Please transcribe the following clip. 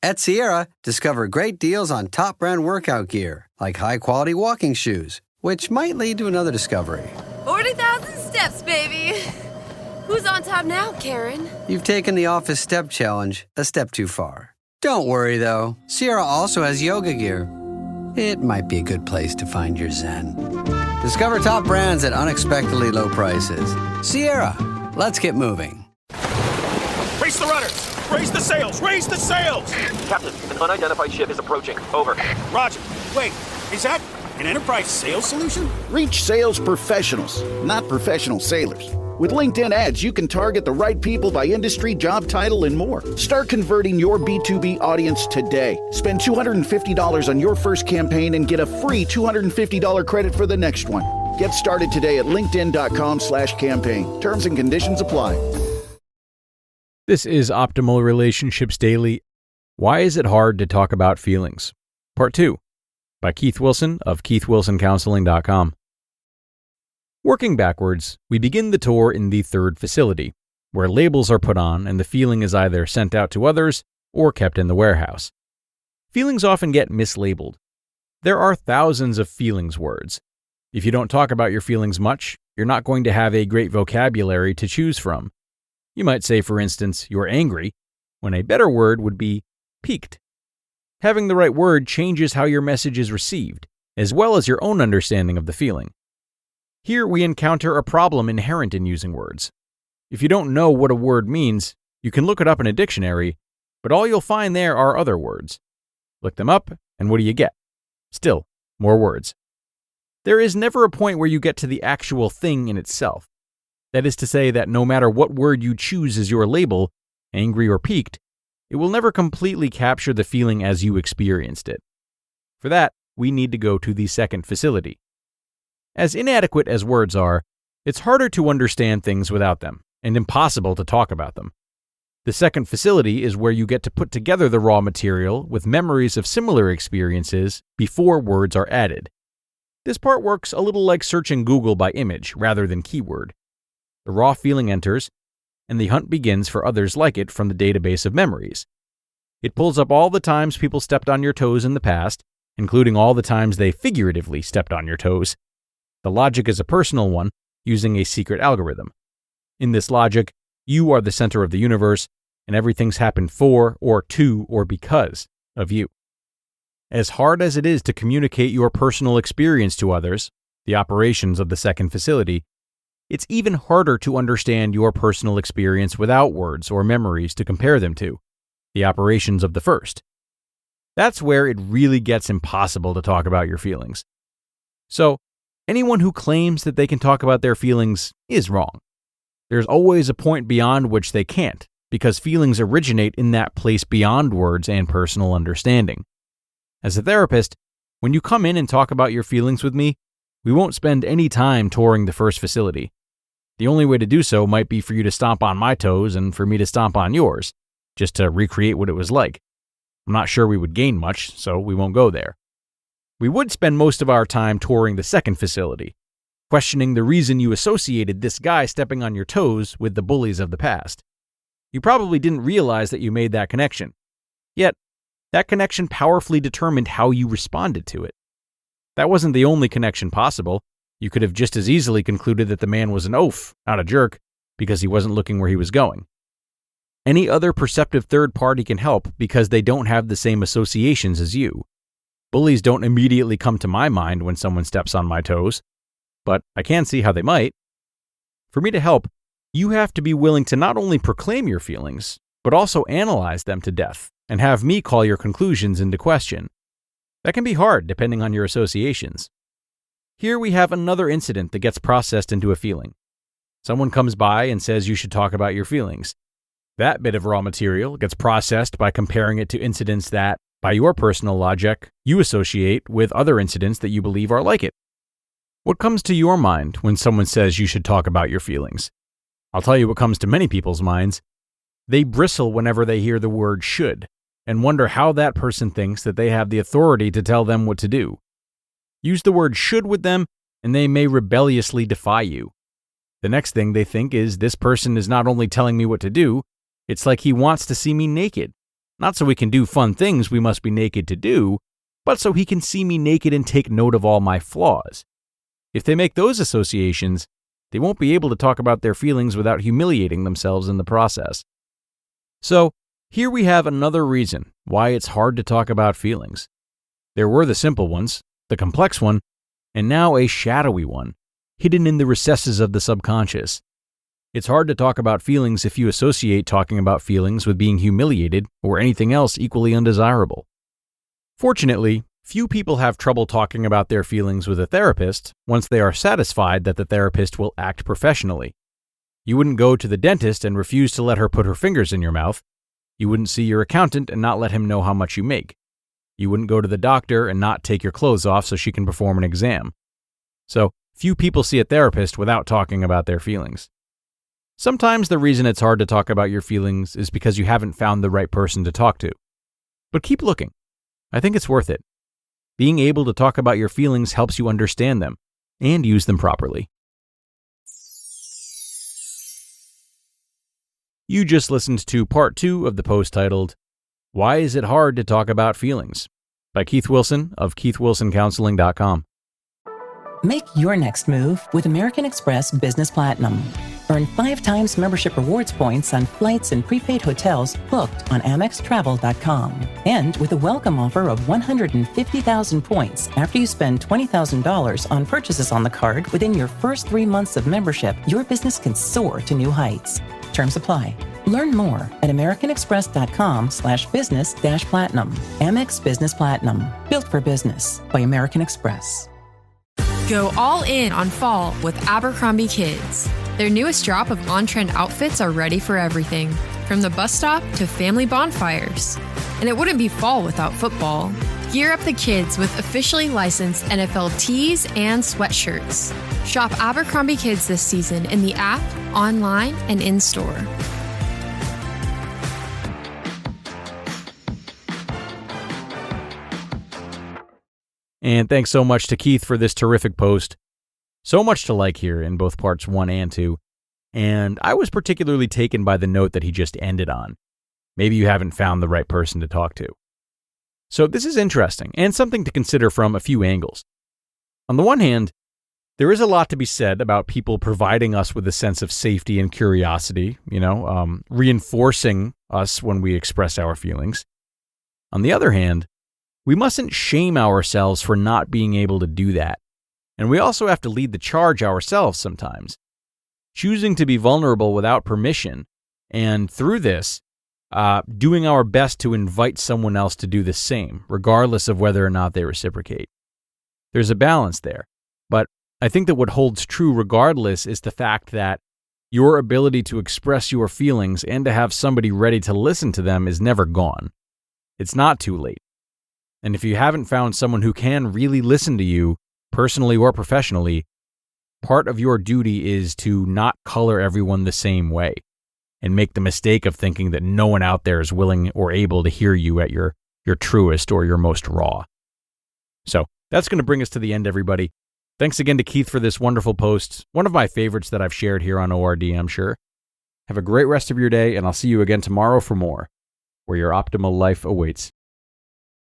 At Sierra, discover great deals on top brand workout gear, like high-quality walking shoes, which might lead to another discovery. 40,000 steps, baby. Who's on top now, Karen? You've taken the office step challenge a step too far. Don't worry, though. Sierra also has yoga gear. It might be a good place to find your zen. Discover top brands at unexpectedly low prices. Sierra, let's get moving. Raise the rudders! Raise the sails! Raise the sails! Captain, an unidentified ship is approaching. Over. Roger. Wait, is that an enterprise sales solution? Reach sales professionals, not professional sailors. With LinkedIn ads, you can target the right people by industry, job title, and more. Start converting your B2B audience today. Spend $250 on your first campaign and get a free $250 credit for the next one. Get started today at linkedin.com/campaign. Terms and conditions apply. This is Optimal Relationships Daily. Why is it hard to talk about feelings? Part 2 by Keith Wilson of keithwilsoncounseling.com. Working backwards, we begin the tour in the third facility, where labels are put on and the feeling is either sent out to others or kept in the warehouse. Feelings often get mislabeled. There are thousands of feelings words. If you don't talk about your feelings much, you're not going to have a great vocabulary to choose from. You might say, for instance, you're angry, when a better word would be piqued. Having the right word changes how your message is received, as well as your own understanding of the feeling. Here we encounter a problem inherent in using words. If you don't know what a word means, you can look it up in a dictionary, but all you'll find there are other words. Look them up, and what do you get? Still, more words. There is never a point where you get to the actual thing in itself. That is to say that no matter what word you choose as your label, angry or piqued, it will never completely capture the feeling as you experienced it. For that, we need to go to the second facility. As inadequate as words are, it's harder to understand things without them, and impossible to talk about them. The second facility is where you get to put together the raw material with memories of similar experiences before words are added. This part works a little like searching Google by image rather than keyword. The raw feeling enters, and the hunt begins for others like it from the database of memories. It pulls up all the times people stepped on your toes in the past, including all the times they figuratively stepped on your toes. The logic is a personal one, using a secret algorithm. In this logic, you are the center of the universe, and everything's happened for, or to, or because of you. As hard as it is to communicate your personal experience to others, the operations of the second facility, it's even harder to understand your personal experience without words or memories to compare them to, the operations of the first. That's where it really gets impossible to talk about your feelings. So, anyone who claims that they can talk about their feelings is wrong. There's always a point beyond which they can't, because feelings originate in that place beyond words and personal understanding. As a therapist, when you come in and talk about your feelings with me, we won't spend any time touring the first facility. The only way to do so might be for you to stomp on my toes and for me to stomp on yours, just to recreate what it was like. I'm not sure we would gain much, so we won't go there. We would spend most of our time touring the second facility, questioning the reason you associated this guy stepping on your toes with the bullies of the past. You probably didn't realize that you made that connection. Yet, that connection powerfully determined how you responded to it. That wasn't the only connection possible. You could have just as easily concluded that the man was an oaf, not a jerk, because he wasn't looking where he was going. Any other perceptive third party can help because they don't have the same associations as you. Bullies don't immediately come to my mind when someone steps on my toes, but I can see how they might. For me to help, you have to be willing to not only proclaim your feelings, but also analyze them to death and have me call your conclusions into question. That can be hard depending on your associations. Here we have another incident that gets processed into a feeling. Someone comes by and says you should talk about your feelings. That bit of raw material gets processed by comparing it to incidents that, by your personal logic, you associate with other incidents that you believe are like it. What comes to your mind when someone says you should talk about your feelings? I'll tell you what comes to many people's minds. They bristle whenever they hear the word should, and wonder how that person thinks that they have the authority to tell them what to do. Use the word should with them, and they may rebelliously defy you. The next thing they think is this person is not only telling me what to do, it's like he wants to see me naked. Not so we can do fun things we must be naked to do, but so he can see me naked and take note of all my flaws. If they make those associations, they won't be able to talk about their feelings without humiliating themselves in the process. So, here we have another reason why it's hard to talk about feelings. There were the simple ones, the complex one, and now a shadowy one, hidden in the recesses of the subconscious. It's hard to talk about feelings if you associate talking about feelings with being humiliated or anything else equally undesirable. Fortunately, few people have trouble talking about their feelings with a therapist once they are satisfied that the therapist will act professionally. You wouldn't go to the dentist and refuse to let her put her fingers in your mouth. You wouldn't see your accountant and not let him know how much you make. You wouldn't go to the doctor and not take your clothes off so she can perform an exam. So, few people see a therapist without talking about their feelings. Sometimes the reason it's hard to talk about your feelings is because you haven't found the right person to talk to. But keep looking. I think it's worth it. Being able to talk about your feelings helps you understand them and use them properly. You just listened to part 2 of the post titled, Why Is It Hard to Talk About Feelings? By Keith Wilson of keithwilsoncounseling.com. Make your next move with American Express Business Platinum. Earn 5 times membership rewards points on flights and prepaid hotels booked on AmexTravel.com. And with a welcome offer of 150,000 points after you spend $20,000 on purchases on the card within your first 3 months of membership, your business can soar to new heights. Terms apply. Learn more at americanexpress.com/business-platinum. Amex Business Platinum. Built for business by American Express. Go all in on fall with Abercrombie Kids. Their newest drop of on-trend outfits are ready for everything, from the bus stop to family bonfires. And it wouldn't be fall without football. Gear up the kids with officially licensed NFL tees and sweatshirts. Shop Abercrombie Kids this season in the app, online, and in-store. And thanks so much to Keith for this terrific post. So much to like here in both parts 1 and 2. And I was particularly taken by the note that he just ended on. Maybe you haven't found the right person to talk to. So this is interesting and something to consider from a few angles. On the one hand, there is a lot to be said about people providing us with a sense of safety and curiosity, reinforcing us when we express our feelings. On the other hand, we mustn't shame ourselves for not being able to do that. And we also have to lead the charge ourselves sometimes. Choosing to be vulnerable without permission, and through this, doing our best to invite someone else to do the same, regardless of whether or not they reciprocate. There's a balance there. But I think that what holds true regardless is the fact that your ability to express your feelings and to have somebody ready to listen to them is never gone. It's not too late. And if you haven't found someone who can really listen to you, personally or professionally, part of your duty is to not color everyone the same way and make the mistake of thinking that no one out there is willing or able to hear you at your truest or your most raw. So that's going to bring us to the end, everybody. Thanks again to Keith for this wonderful post, one of my favorites that I've shared here on ORD, I'm sure. Have a great rest of your day, and I'll see you again tomorrow for more, where your optimal life awaits.